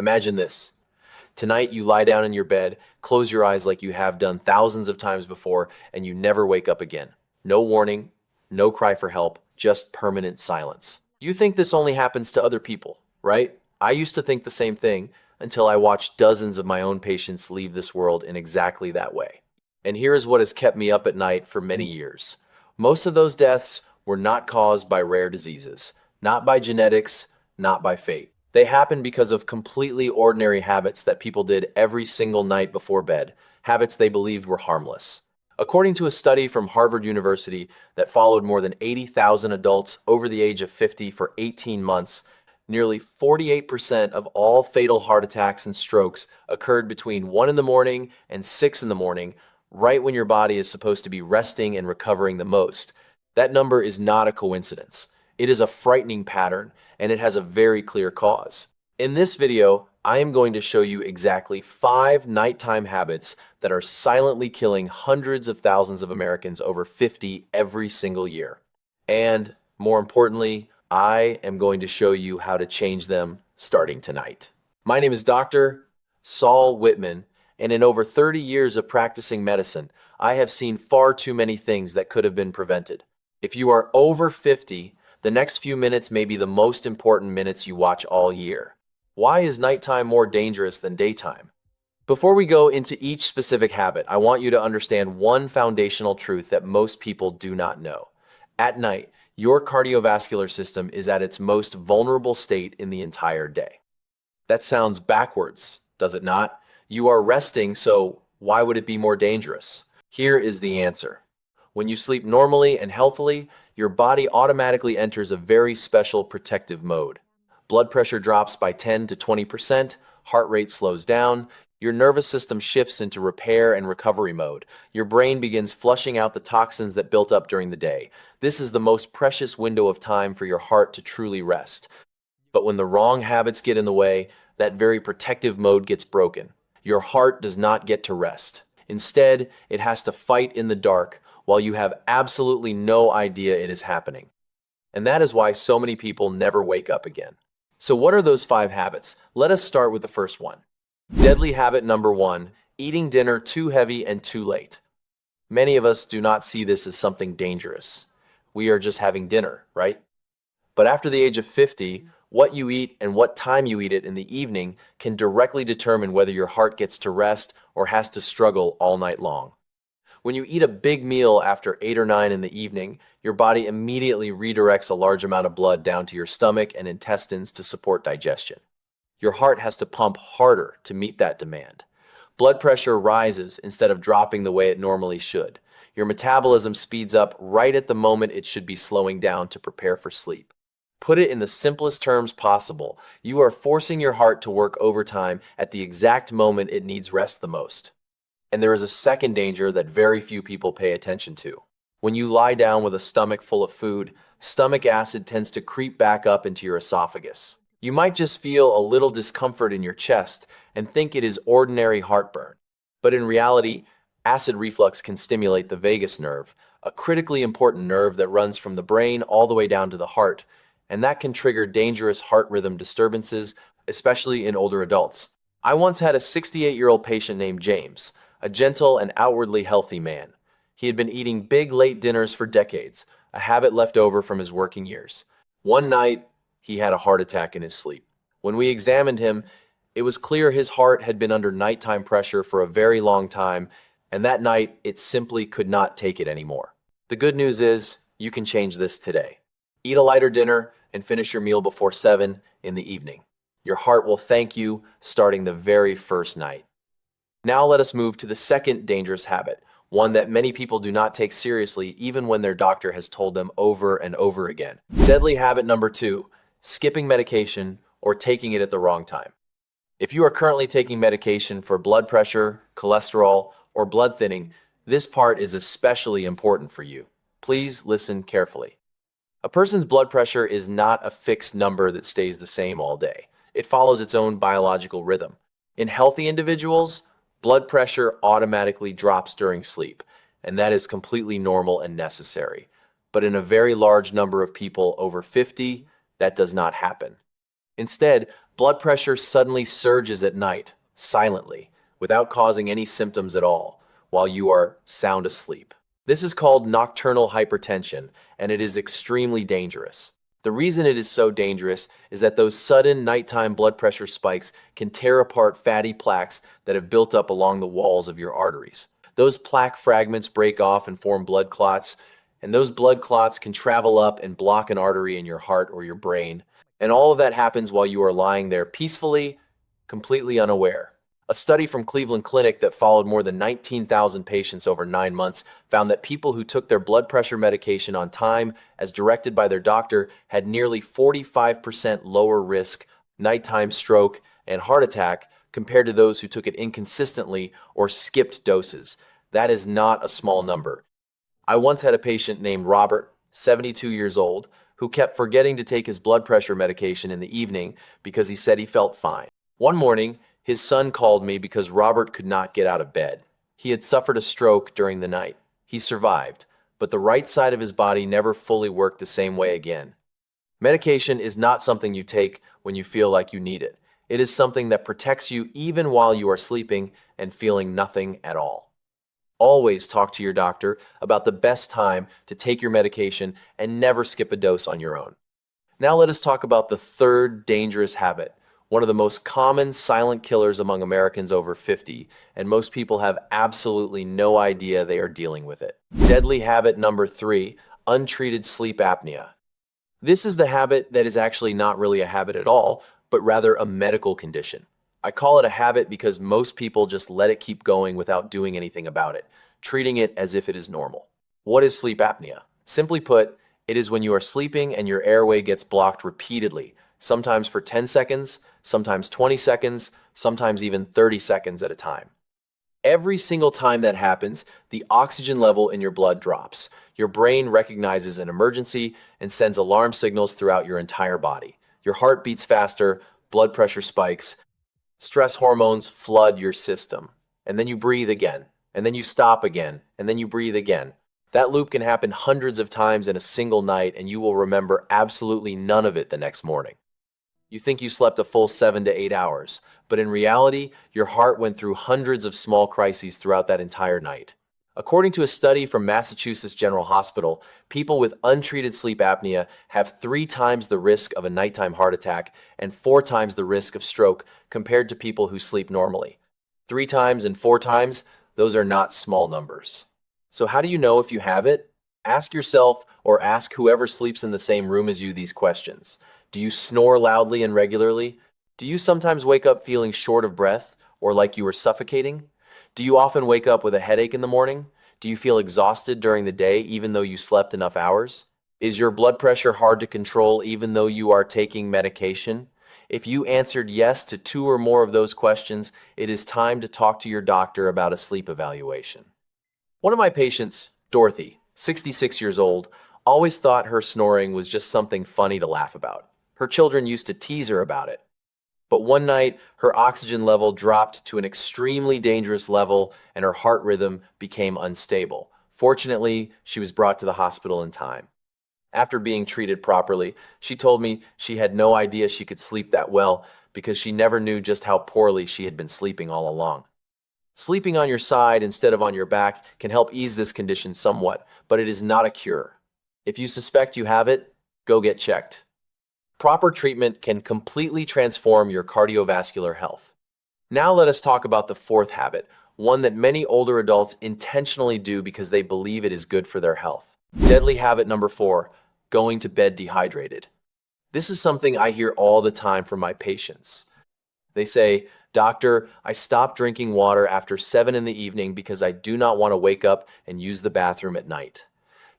Imagine this. Tonight, you lie down in your bed, close your eyes like you have done thousands of times before, and you never wake up again. No warning, no cry for help, just permanent silence. You think this only happens to other people, right? I used to think the same thing until I watched dozens of my own patients leave this world in exactly that way. And here is what has kept me up at night for many years. Most of those deaths were not caused by rare diseases, not by genetics, not by fate. They happened because of completely ordinary habits that people did every single night before bed, habits they believed were harmless. According to a study from Harvard University that followed more than 80,000 adults over the age of 50 for 18 months, nearly 48% of all fatal heart attacks and strokes occurred between 1 in the morning and 6 in the morning, right when your body is supposed to be resting and recovering the most. That number is not a coincidence. It is a frightening pattern, and it has a very clear cause. In this video, I am going to show you exactly 5 nighttime habits that are silently killing hundreds of thousands of Americans over 50 every single year. And more importantly, I am going to show you how to change them starting tonight. My name is Dr. Saul Whitman, and in over 30 years of practicing medicine, I have seen far too many things that could have been prevented. If you are over 50, the next few minutes may be the most important minutes you watch all year. Why is nighttime more dangerous than daytime? Before we go into each specific habit, I want you to understand one foundational truth that most people do not know. At night, your cardiovascular system is at its most vulnerable state in the entire day. That sounds backwards, does it not? You are resting, so why would it be more dangerous? Here is the answer. When you sleep normally and healthily, your body automatically enters a very special protective mode. Blood pressure drops by 10 to 20%, heart rate slows down, your nervous system shifts into repair and recovery mode. Your brain begins flushing out the toxins that built up during the day. This is the most precious window of time for your heart to truly rest. But when the wrong habits get in the way, that very protective mode gets broken. Your heart does not get to rest. Instead, it has to fight in the dark while you have absolutely no idea it is happening. And that is why so many people never wake up again. So what are those 5 habits? Let us start with the first one. Deadly habit number 1, eating dinner too heavy and too late. Many of us do not see this as something dangerous. We are just having dinner, right? But after the age of 50, what you eat and what time you eat it in the evening can directly determine whether your heart gets to rest or has to struggle all night long. When you eat a big meal after 8 or 9 in the evening, your body immediately redirects a large amount of blood down to your stomach and intestines to support digestion. Your heart has to pump harder to meet that demand. Blood pressure rises instead of dropping the way it normally should. Your metabolism speeds up right at the moment it should be slowing down to prepare for sleep. Put it in the simplest terms possible. You are forcing your heart to work overtime at the exact moment it needs rest the most. And there is a second danger that very few people pay attention to. When you lie down with a stomach full of food, stomach acid tends to creep back up into your esophagus. You might just feel a little discomfort in your chest and think it is ordinary heartburn. But in reality, acid reflux can stimulate the vagus nerve, a critically important nerve that runs from the brain all the way down to the heart, and that can trigger dangerous heart rhythm disturbances, especially in older adults. I once had a 68-year-old patient named James, a gentle and outwardly healthy man. He had been eating big late dinners for decades, a habit left over from his working years. One night, he had a heart attack in his sleep. When we examined him, it was clear his heart had been under nighttime pressure for a very long time, and that night, it simply could not take it anymore. The good news is, you can change this today. Eat a lighter dinner and finish your meal before 7 in the evening. Your heart will thank you starting the very first night. Now let us move to the second dangerous habit, one that many people do not take seriously even when their doctor has told them over and over again. Deadly habit number 2, skipping medication or taking it at the wrong time. If you are currently taking medication for blood pressure, cholesterol, or blood thinning, this part is especially important for you. Please listen carefully. A person's blood pressure is not a fixed number that stays the same all day. It follows its own biological rhythm. In healthy individuals, blood pressure automatically drops during sleep, and that is completely normal and necessary. But in a very large number of people over 50, that does not happen. Instead, Blood pressure suddenly surges at night, silently, without causing any symptoms at all, while you are sound asleep. This is called nocturnal hypertension, and it is extremely dangerous. The reason it is so dangerous is that those sudden nighttime blood pressure spikes can tear apart fatty plaques that have built up along the walls of your arteries. Those plaque fragments break off and form blood clots, and those blood clots can travel up and block an artery in your heart or your brain. And all of that happens while you are lying there peacefully, completely unaware. A study from Cleveland Clinic that followed more than 19,000 patients over 9 months found that people who took their blood pressure medication on time, as directed by their doctor, had nearly 45% lower risk, nighttime stroke, and heart attack compared to those who took it inconsistently or skipped doses. That is not a small number. I once had a patient named Robert, 72 years old, who kept forgetting to take his blood pressure medication in the evening because he said he felt fine. One morning, his son called me because Robert could not get out of bed. He had suffered a stroke during the night. He survived, but the right side of his body never fully worked the same way again. Medication is not something you take when you feel like you need it. It is something that protects you even while you are sleeping and feeling nothing at all. Always talk to your doctor about the best time to take your medication and never skip a dose on your own. Now let us talk about the third dangerous habit, one of the most common silent killers among Americans over 50, and most people have absolutely no idea they are dealing with it. Deadly habit number 3, untreated sleep apnea. This is the habit that is actually not really a habit at all, but rather a medical condition. I call it a habit because most people just let it keep going without doing anything about it, treating it as if it is normal. What is sleep apnea? Simply put, it is when you are sleeping and your airway gets blocked repeatedly, sometimes for 10 seconds, sometimes 20 seconds, sometimes even 30 seconds at a time. Every single time that happens, the oxygen level in your blood drops. Your brain recognizes an emergency and sends alarm signals throughout your entire body. Your heart beats faster, blood pressure spikes, stress hormones flood your system. And then you breathe again, and then you stop again, and then you breathe again. That loop can happen hundreds of times in a single night, and you will remember absolutely none of it the next morning. You think you slept a full 7 to 8 hours, but in reality, your heart went through hundreds of small crises throughout that entire night. According to a study from Massachusetts General Hospital, people with untreated sleep apnea have 3 times the risk of a nighttime heart attack and 4 times the risk of stroke compared to people who sleep normally. 3 times and 4 times, those are not small numbers. So how do you know if you have it? Ask yourself or ask whoever sleeps in the same room as you these questions. Do you snore loudly and regularly? Do you sometimes wake up feeling short of breath or like you are suffocating? Do you often wake up with a headache in the morning? Do you feel exhausted during the day even though you slept enough hours? Is your blood pressure hard to control even though you are taking medication? If you answered yes to 2 or more of those questions, it is time to talk to your doctor about a sleep evaluation. One of my patients, Dorothy, 66 years old, always thought her snoring was just something funny to laugh about. Her children used to tease her about it. But one night, her oxygen level dropped to an extremely dangerous level and her heart rhythm became unstable. Fortunately, she was brought to the hospital in time. After being treated properly, she told me she had no idea she could sleep that well because she never knew just how poorly she had been sleeping all along. Sleeping on your side instead of on your back can help ease this condition somewhat, but it is not a cure. If you suspect you have it, go get checked. Proper treatment can completely transform your cardiovascular health. Now let us talk about the 4th habit, one that many older adults intentionally do because they believe it is good for their health. Deadly habit number 4, going to bed dehydrated. This is something I hear all the time from my patients. They say, "Doctor, I stopped drinking water after 7 in the evening because I do not want to wake up and use the bathroom at night."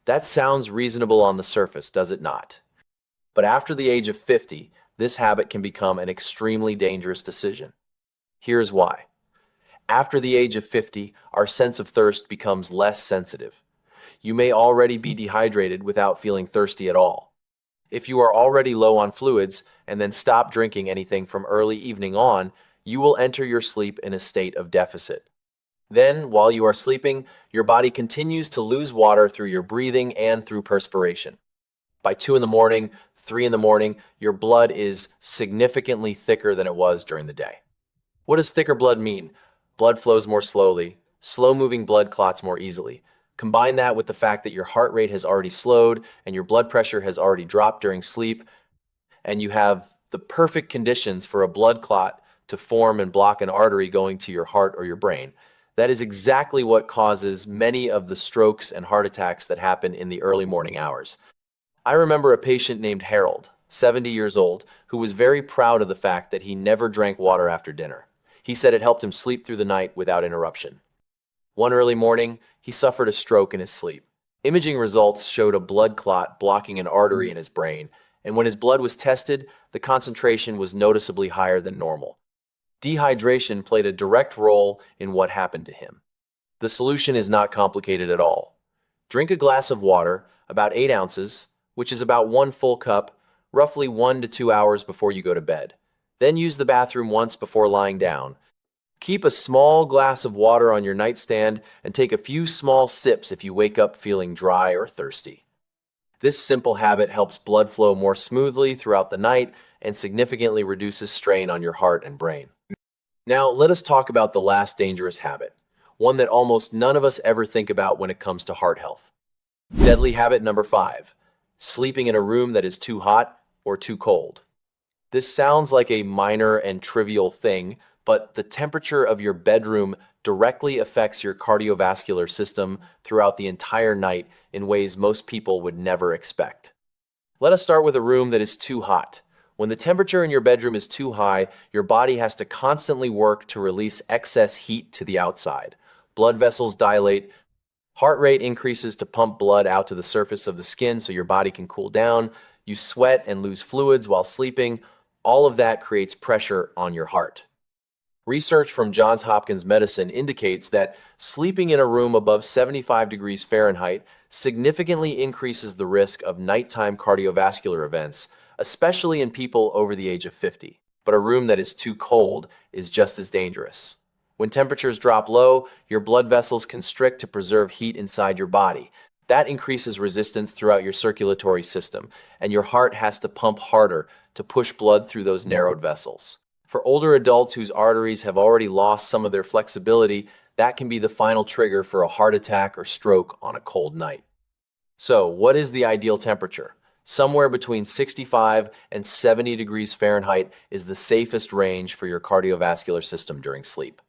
That sounds reasonable on the surface, does it not? But after the age of 50, this habit can become an extremely dangerous decision. Here's why. After the age of 50, our sense of thirst becomes less sensitive. You may already be dehydrated without feeling thirsty at all. If you are already low on fluids and then stop drinking anything from early evening on, you will enter your sleep in a state of deficit. Then, while you are sleeping, your body continues to lose water through your breathing and through perspiration. By 2 in the morning, 3 in the morning, your blood is significantly thicker than it was during the day. What does thicker blood mean? Blood flows more slowly, slow-moving blood clots more easily. Combine that with the fact that your heart rate has already slowed and your blood pressure has already dropped during sleep, and you have the perfect conditions for a blood clot to form and block an artery going to your heart or your brain. That is exactly what causes many of the strokes and heart attacks that happen in the early morning hours. I remember a patient named Harold, 70 years old, who was very proud of the fact that he never drank water after dinner. He said it helped him sleep through the night without interruption. One early morning, he suffered a stroke in his sleep. Imaging results showed a blood clot blocking an artery in his brain, and when his blood was tested, the concentration was noticeably higher than normal. Dehydration played a direct role in what happened to him. The solution is not complicated at all. Drink a glass of water, about 8 ounces, which is about 1 full cup, roughly 1 to 2 hours before you go to bed. Then use the bathroom once before lying down. Keep a small glass of water on your nightstand and take a few small sips if you wake up feeling dry or thirsty. This simple habit helps blood flow more smoothly throughout the night and significantly reduces strain on your heart and brain. Now, let us talk about the last dangerous habit, one that almost none of us ever think about when it comes to heart health. Deadly habit number 5, sleeping in a room that is too hot or too cold. This sounds like a minor and trivial thing, but the temperature of your bedroom directly affects your cardiovascular system throughout the entire night in ways most people would never expect. Let us start with a room that is too hot. When the temperature in your bedroom is too high, your body has to constantly work to release excess heat to the outside. Blood vessels dilate, heart rate increases to pump blood out to the surface of the skin so your body can cool down. You sweat and lose fluids while sleeping. All of that creates pressure on your heart. Research from Johns Hopkins Medicine indicates that sleeping in a room above 75 degrees Fahrenheit significantly increases the risk of nighttime cardiovascular events, especially in people over the age of 50. But a room that is too cold is just as dangerous. When temperatures drop low, your blood vessels constrict to preserve heat inside your body. That increases resistance throughout your circulatory system, and your heart has to pump harder to push blood through those narrowed vessels. For older adults whose arteries have already lost some of their flexibility, that can be the final trigger for a heart attack or stroke on a cold night. So, what is the ideal temperature? Somewhere between 65 and 70 degrees Fahrenheit is the safest range for your cardiovascular system during sleep.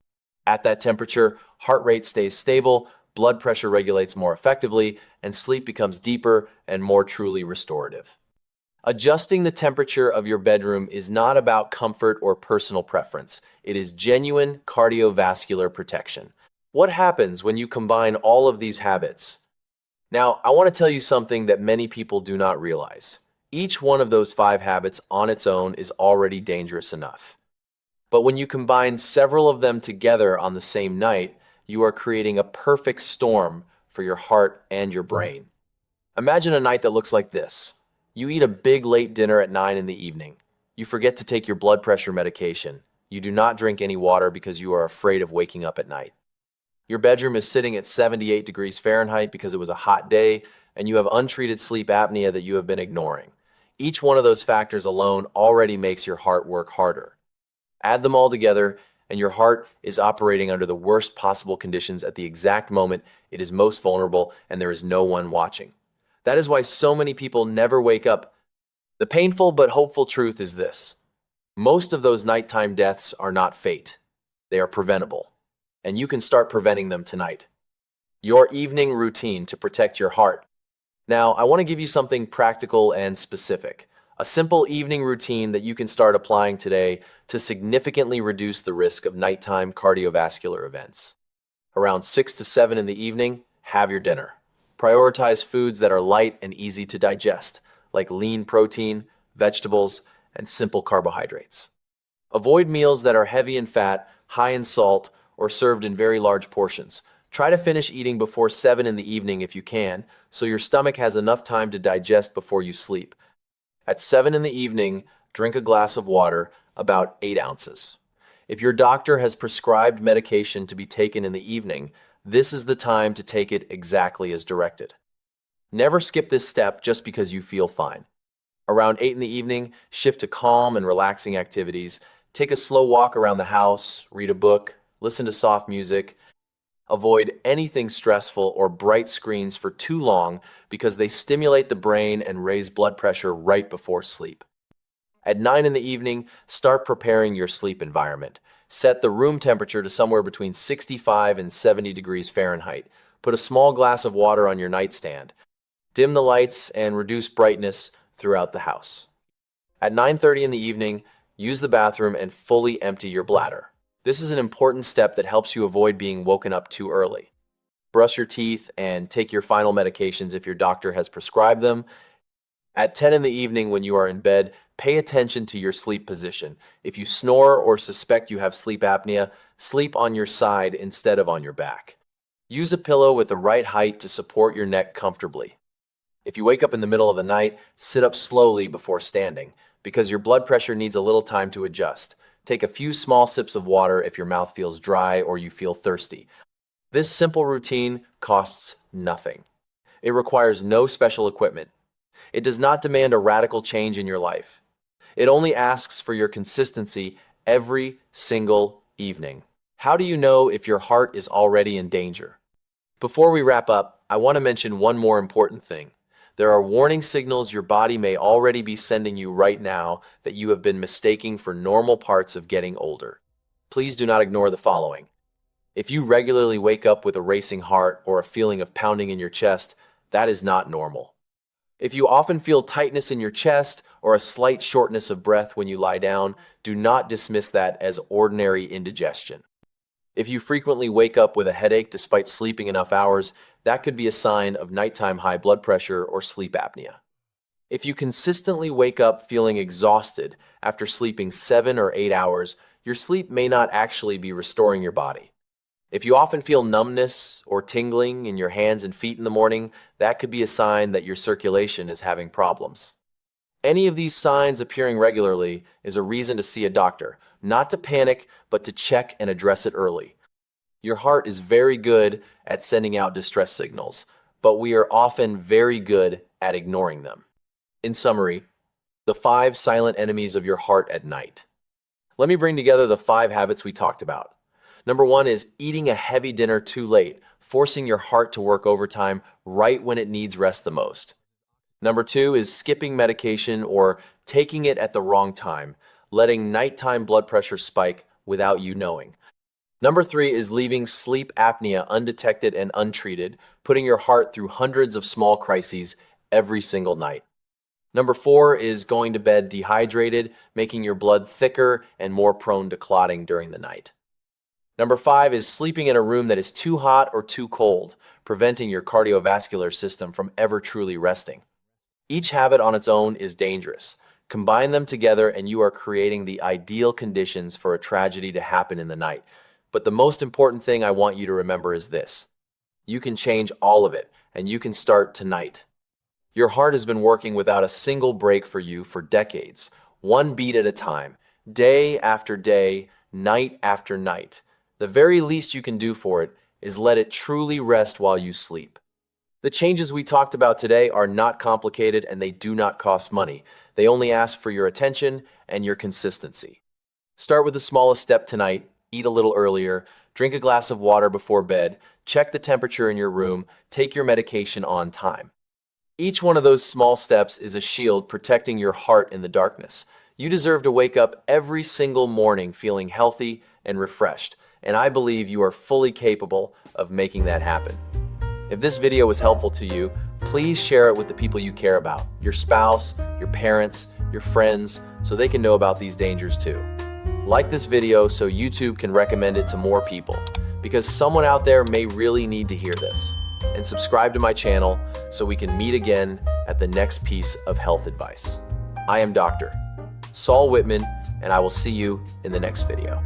At that temperature, heart rate stays stable, blood pressure regulates more effectively, and sleep becomes deeper and more truly restorative. Adjusting the temperature of your bedroom is not about comfort or personal preference. It is genuine cardiovascular protection. What happens when you combine all of these habits? Now, I want to tell you something that many people do not realize. Each one of those 5 habits on its own is already dangerous enough. But when you combine several of them together on the same night, you are creating a perfect storm for your heart and your brain. Imagine a night that looks like this. You eat a big late dinner at 9 in the evening. You forget to take your blood pressure medication. You do not drink any water because you are afraid of waking up at night. Your bedroom is sitting at 78 degrees Fahrenheit because it was a hot day, and you have untreated sleep apnea that you have been ignoring. Each one of those factors alone already makes your heart work harder. Add them all together, and your heart is operating under the worst possible conditions at the exact moment it is most vulnerable and there is no one watching. That is why so many people never wake up. The painful but hopeful truth is this. Most of those nighttime deaths are not fate. They are preventable, and you can start preventing them tonight. Your evening routine to protect your heart. Now, I want to give you something practical and specific. A simple evening routine that you can start applying today to significantly reduce the risk of nighttime cardiovascular events. Around 6 to 7 in the evening, have your dinner. Prioritize foods that are light and easy to digest, like lean protein, vegetables, and simple carbohydrates. Avoid meals that are heavy in fat, high in salt, or served in very large portions. Try to finish eating before 7 in the evening if you can, so your stomach has enough time to digest before you sleep. At 7 in the evening, drink a glass of water, about 8 ounces. If your doctor has prescribed medication to be taken in the evening, this is the time to take it exactly as directed. Never skip this step just because you feel fine. Around 8 in the evening, shift to calm and relaxing activities. Take a slow walk around the house, read a book, listen to soft music. Avoid anything stressful or bright screens for too long because they stimulate the brain and raise blood pressure right before sleep. At 9 in the evening, start preparing your sleep environment. Set the room temperature to somewhere between 65 and 70 degrees Fahrenheit. Put a small glass of water on your nightstand. Dim the lights and reduce brightness throughout the house. At 9:30 in the evening, use the bathroom and fully empty your bladder. This is an important step that helps you avoid being woken up too early. Brush your teeth and take your final medications if your doctor has prescribed them. At 10 in the evening when you are in bed, pay attention to your sleep position. If you snore or suspect you have sleep apnea, sleep on your side instead of on your back. Use a pillow with the right height to support your neck comfortably. If you wake up in the middle of the night, sit up slowly before standing, because your blood pressure needs a little time to adjust. Take a few small sips of water if your mouth feels dry or you feel thirsty. This simple routine costs nothing. It requires no special equipment. It does not demand a radical change in your life. It only asks for your consistency every single evening. How do you know if your heart is already in danger? Before we wrap up, I want to mention one more important thing. There are warning signals your body may already be sending you right now that you have been mistaking for normal parts of getting older. Please do not ignore the following. If you regularly wake up with a racing heart or a feeling of pounding in your chest, that is not normal. If you often feel tightness in your chest or a slight shortness of breath when you lie down, do not dismiss that as ordinary indigestion. If you frequently wake up with a headache despite sleeping enough hours, that could be a sign of nighttime high blood pressure or sleep apnea. If you consistently wake up feeling exhausted after sleeping 7 or 8 hours, your sleep may not actually be restoring your body. If you often feel numbness or tingling in your hands and feet in the morning, that could be a sign that your circulation is having problems. Any of these signs appearing regularly is a reason to see a doctor, not to panic, but to check and address it early. Your heart is very good at sending out distress signals, but we are often very good at ignoring them. In summary, the 5 silent enemies of your heart at night. Let me bring together the 5 habits we talked about. Number 1 is eating a heavy dinner too late, forcing your heart to work overtime right when it needs rest the most. Number 2 is skipping medication or taking it at the wrong time, letting nighttime blood pressure spike without you knowing. Number 3 is leaving sleep apnea undetected and untreated, putting your heart through hundreds of small crises every single night. Number 4 is going to bed dehydrated, making your blood thicker and more prone to clotting during the night. Number 5 is sleeping in a room that is too hot or too cold, preventing your cardiovascular system from ever truly resting. Each habit on its own is dangerous. Combine them together and you are creating the ideal conditions for a tragedy to happen in the night. But the most important thing I want you to remember is this. You can change all of it, and you can start tonight. Your heart has been working without a single break for you for decades, one beat at a time, day after day, night after night. The very least you can do for it is let it truly rest while you sleep. The changes we talked about today are not complicated and they do not cost money. They only ask for your attention and your consistency. Start with the smallest step tonight. Eat a little earlier, drink a glass of water before bed, check the temperature in your room, take your medication on time. Each one of those small steps is a shield protecting your heart in the darkness. You deserve to wake up every single morning feeling healthy and refreshed, and I believe you are fully capable of making that happen. If this video was helpful to you, please share it with the people you care about, your spouse, your parents, your friends, so they can know about these dangers too. Like this video so YouTube can recommend it to more people, because someone out there may really need to hear this. And subscribe to my channel so we can meet again at the next piece of health advice. I am Dr. Saul Whitman, and I will see you in the next video.